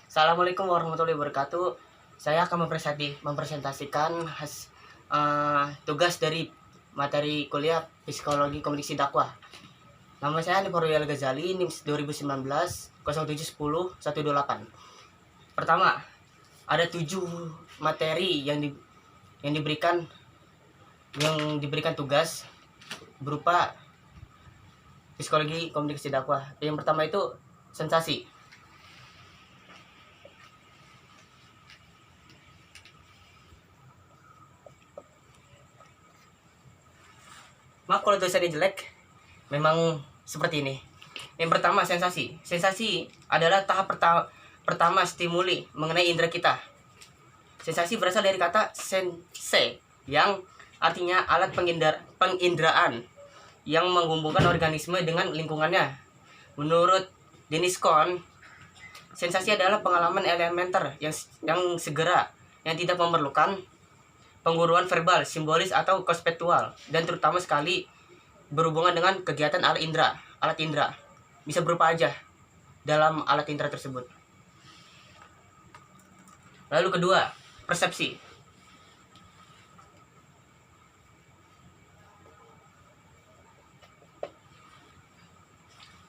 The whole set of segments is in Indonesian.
Assalamualaikum warahmatullahi wabarakatuh. Saya akan mempresentasikan tugas dari materi kuliah Psikologi Komunikasi Dakwah. Nama saya Hanif Royal Ghazali, NIM 2019 0710 128. Pertama, ada 7 materi yang diberikan tugas berupa Psikologi Komunikasi Dakwah. Yang pertama itu sensasi. Maaf kalau tulisannya jelek, memang seperti ini. Yang pertama, sensasi. Sensasi adalah tahap pertama stimuli mengenai indera kita. Sensasi berasal dari kata sense, yang artinya alat penginderaan yang menghubungkan organisme dengan lingkungannya. Menurut Dennis Kohn, sensasi adalah pengalaman elementer yang segera, yang tidak memerlukan pengguruan verbal, simbolis, atau konseptual, dan terutama sekali berhubungan dengan kegiatan alat indera. Bisa berupa aja dalam alat indera tersebut. Lalu kedua, persepsi.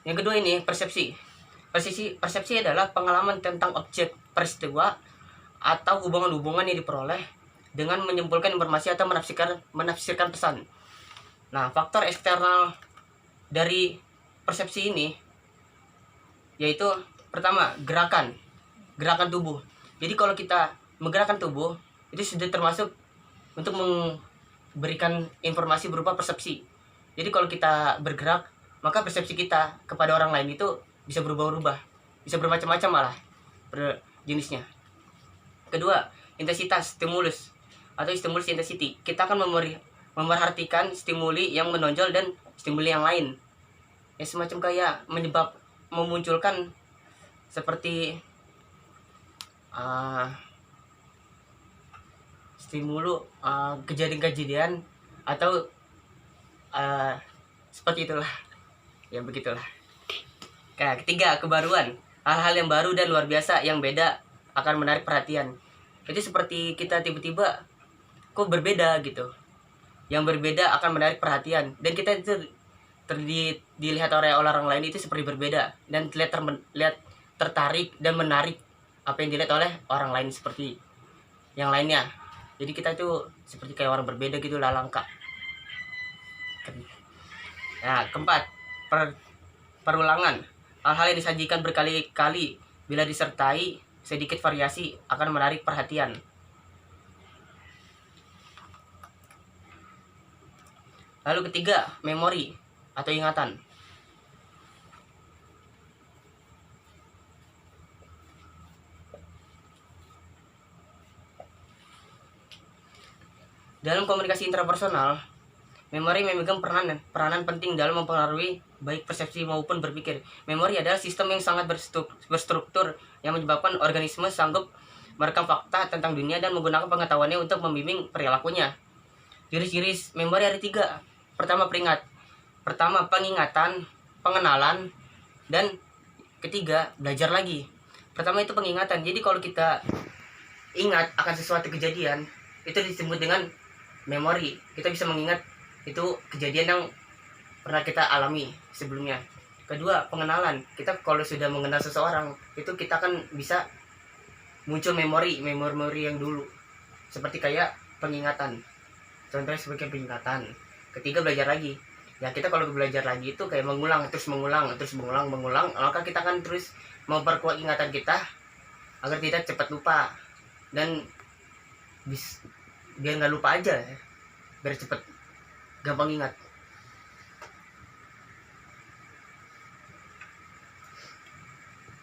Yang kedua ini persepsi. Persepsi adalah pengalaman tentang objek, peristiwa, atau hubungan-hubungan yang diperoleh dengan menyimpulkan informasi atau menafsirkan pesan. Nah, faktor eksternal dari persepsi ini yaitu pertama, gerakan tubuh. Jadi kalau kita menggerakkan tubuh, itu sudah termasuk untuk memberikan informasi berupa persepsi. Jadi kalau kita bergerak, maka persepsi kita kepada orang lain itu bisa berubah-ubah, bisa bermacam-macam malah jenisnya. Kedua, intensitas, stimulus atau stimulus intensity. Kita akan memerhatikan stimuli yang menonjol dan stimuli yang lain. Ya, semacam kayak memunculkan seperti kejadian-kejadian atau seperti itulah. Ya begitulah. Nah, ketiga, kebaruan. Hal-hal yang baru dan luar biasa yang beda akan menarik perhatian. Itu seperti kita tiba-tiba kok berbeda gitu. Yang berbeda akan menarik perhatian, dan kita itu dilihat oleh orang lain itu seperti berbeda, dan terlihat tertarik dan menarik apa yang dilihat oleh orang lain seperti yang lainnya. Jadi kita itu seperti kayak orang berbeda gitu lah, langka. Nah, keempat, perulangan. Hal-hal yang disajikan berkali-kali bila disertai sedikit variasi akan menarik perhatian. Lalu ketiga, memori atau ingatan. Dalam komunikasi intrapersonal, memori memegang peranan penting dalam mempengaruhi baik persepsi maupun berpikir. Memori adalah sistem yang sangat berstruktur yang menyebabkan organisme sanggup merekam fakta tentang dunia dan menggunakan pengetahuannya untuk membimbing perilakunya. Ciri-ciri memori ada 3. Pertama, pengingatan, pengenalan, dan ketiga, belajar lagi. Pertama itu pengingatan. Jadi kalau kita ingat akan sesuatu kejadian, itu disebut dengan memori. Kita bisa mengingat itu kejadian yang pernah kita alami sebelumnya. Kedua, pengenalan. Kita kalau sudah mengenal seseorang, itu kita kan bisa muncul memori yang dulu. Seperti kayak pengingatan. Contohnya sebagai pengingatan. Ketiga, belajar lagi. Ya, kita kalau belajar lagi itu kayak mengulang, maka kita akan terus memperkuat ingatan kita agar tidak cepat lupa, dan biar nggak lupa aja, biar cepat gampang ingat.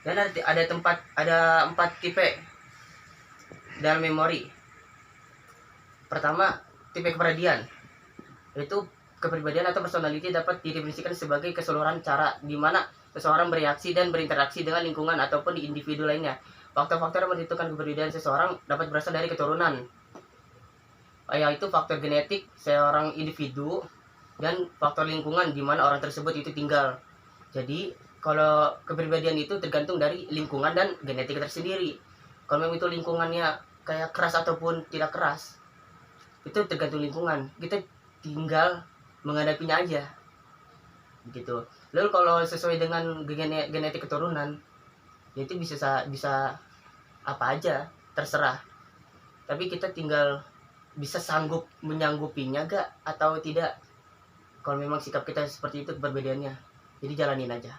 Dan ada 4 tipe dalam memori. Pertama, tipe kepribadian. Yaitu kepribadian atau personality dapat didefinisikan sebagai keseluruhan cara di mana seseorang bereaksi dan berinteraksi dengan lingkungan ataupun di individu lainnya. Faktor-faktor yang menentukan kepribadian seseorang dapat berasal dari keturunan, yaitu faktor genetik seorang individu dan faktor lingkungan di mana orang tersebut itu tinggal. Jadi kalau kepribadian itu tergantung dari lingkungan dan genetik tersendiri. Kalau memang itu lingkungannya kayak keras ataupun tidak keras, itu tergantung lingkungan. Kita tinggal menghadapinya aja gitu. Lalu kalau sesuai dengan genetik keturunan, ya itu bisa apa aja, terserah. Tapi kita tinggal bisa sanggup menyanggupinya gak atau tidak. Kalau memang sikap kita seperti itu perbedaannya, jadi jalanin aja.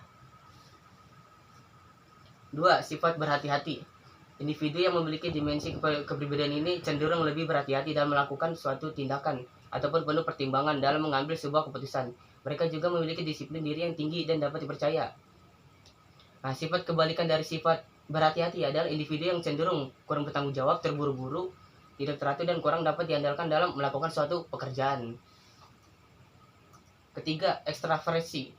2. Sifat berhati-hati. Individu yang memiliki dimensi kepribadian ini cenderung lebih berhati-hati dalam melakukan suatu tindakan ataupun penuh pertimbangan dalam mengambil sebuah keputusan. Mereka juga memiliki disiplin diri yang tinggi dan dapat dipercaya. Nah, sifat kebalikan dari sifat berhati-hati adalah individu yang cenderung kurang bertanggung jawab, terburu-buru, tidak teratur, dan kurang dapat diandalkan dalam melakukan suatu pekerjaan. Ketiga, ekstraversi.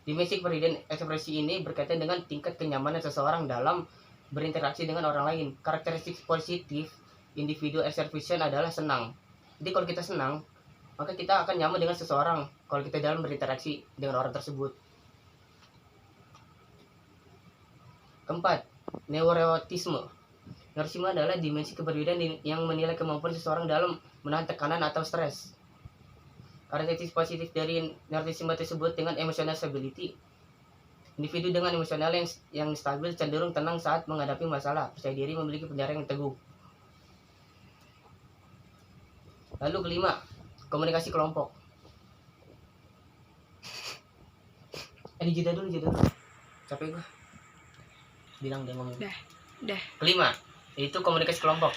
Dimensi kepribadian ekspresi ini berkaitan dengan tingkat kenyamanan seseorang dalam berinteraksi dengan orang lain. Karakteristik positif individu extraversion adalah senang. Jadi kalau kita senang, maka kita akan nyaman dengan seseorang kalau kita dalam berinteraksi dengan orang tersebut. Keempat, neurotisme. Neurotisme adalah dimensi kepribadian yang menilai kemampuan seseorang dalam menahan tekanan atau stres. Karakteristik positif dari neurotisme tersebut dengan emotional stability. Individu dengan emosional yang stabil cenderung tenang saat menghadapi masalah, percaya diri, memiliki pendirian yang teguh. Lalu kelima, komunikasi kelompok. Jeda dulu. Capek gua. Bilang dia ngomong. Dah. Kelima, itu komunikasi kelompok.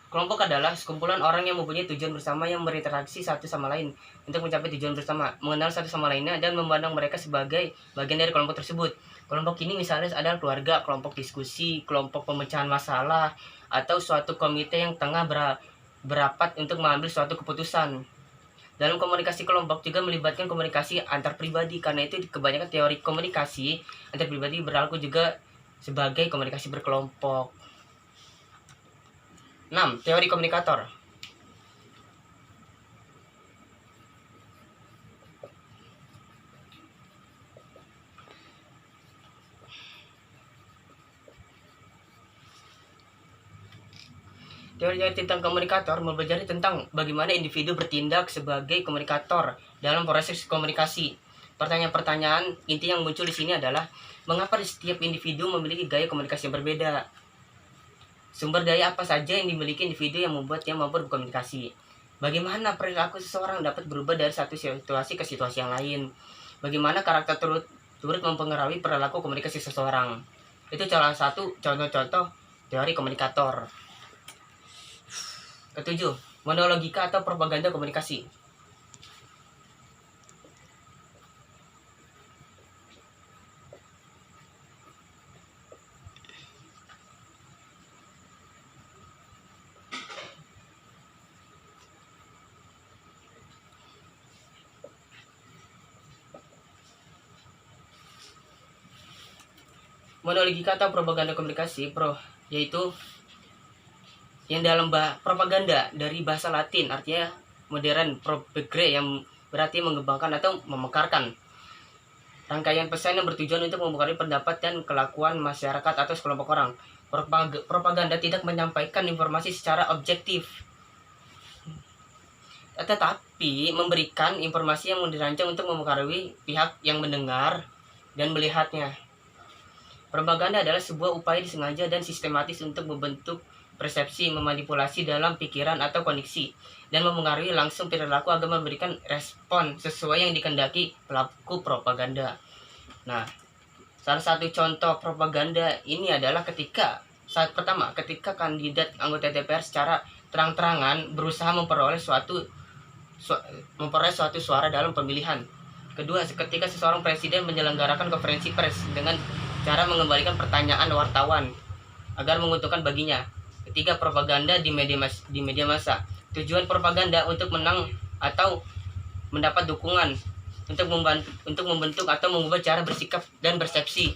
Kelompok adalah sekumpulan orang yang mempunyai tujuan bersama yang berinteraksi satu sama lain untuk mencapai tujuan bersama, mengenal satu sama lainnya, dan memandang mereka sebagai bagian dari kelompok tersebut. Kelompok ini misalnya adalah keluarga, kelompok diskusi, kelompok pemecahan masalah, atau suatu komite yang tengah berapat untuk mengambil suatu keputusan. Dalam komunikasi kelompok juga melibatkan komunikasi antar pribadi, karena itu kebanyakan teori komunikasi antar pribadi berlaku juga sebagai komunikasi berkelompok. 6. Teori komunikator. Teori tentang komunikator mempelajari tentang bagaimana individu bertindak sebagai komunikator dalam proses komunikasi. Pertanyaan-pertanyaan inti yang muncul di sini adalah mengapa setiap individu memiliki gaya komunikasi yang berbeda? Sumber daya apa saja yang dimiliki individu yang membuat dia mampu berkomunikasi? Bagaimana perilaku seseorang dapat berubah dari satu situasi ke situasi yang lain? Bagaimana karakter turut mempengaruhi perilaku komunikasi seseorang? Itu salah satu contoh-contoh teori komunikator. Ketujuh, monologika atau propaganda komunikasi. Monologika atau propaganda komunikasi yaitu yang dalam propaganda dari bahasa Latin, artinya modern propagare, yang berarti mengembangkan atau memekarkan rangkaian pesan yang bertujuan untuk mempengaruhi pendapat dan kelakuan masyarakat atau sekelompok orang. Propaganda tidak menyampaikan informasi secara objektif, tetapi memberikan informasi yang dirancang untuk mempengaruhi pihak yang mendengar dan melihatnya. Propaganda adalah sebuah upaya disengaja dan sistematis untuk membentuk persepsi, memanipulasi dalam pikiran atau kondisi, dan mempengaruhi langsung perilaku agar memberikan respon sesuai yang dikehendaki pelaku propaganda. Nah, salah satu contoh propaganda ini adalah ketika kandidat anggota DPR secara terang-terangan berusaha memperoleh suatu suara dalam pemilihan. Kedua, ketika seseorang presiden menyelenggarakan konferensi pers dengan cara mengembalikan pertanyaan wartawan agar menguntungkan baginya. Ketiga, propaganda di media massa. Tujuan propaganda untuk menang atau mendapat dukungan untuk membentuk atau mengubah cara bersikap dan persepsi.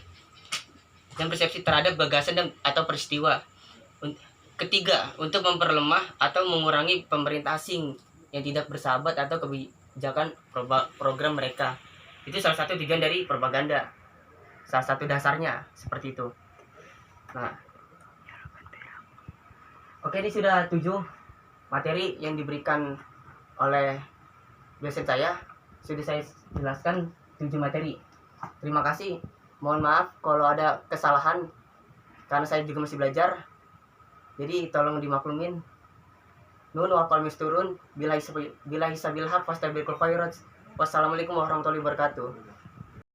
dan persepsi terhadap gagasan dan atau peristiwa. Ketiga, untuk memperlemah atau mengurangi pemerintah asing yang tidak bersahabat atau kebijakan program mereka. Itu salah satu tujuan dari propaganda. Salah satu dasarnya seperti itu. Nah, oke, ini sudah 7 materi yang diberikan oleh dosen saya. Sudah saya jelaskan 7 materi. Terima kasih. Mohon maaf kalau ada kesalahan karena saya juga masih belajar. Jadi tolong dimaklumin. Nun wa qal misturun bila hisabil haq fastabiqul khairat. Wassalamualaikum warahmatullahi wabarakatuh.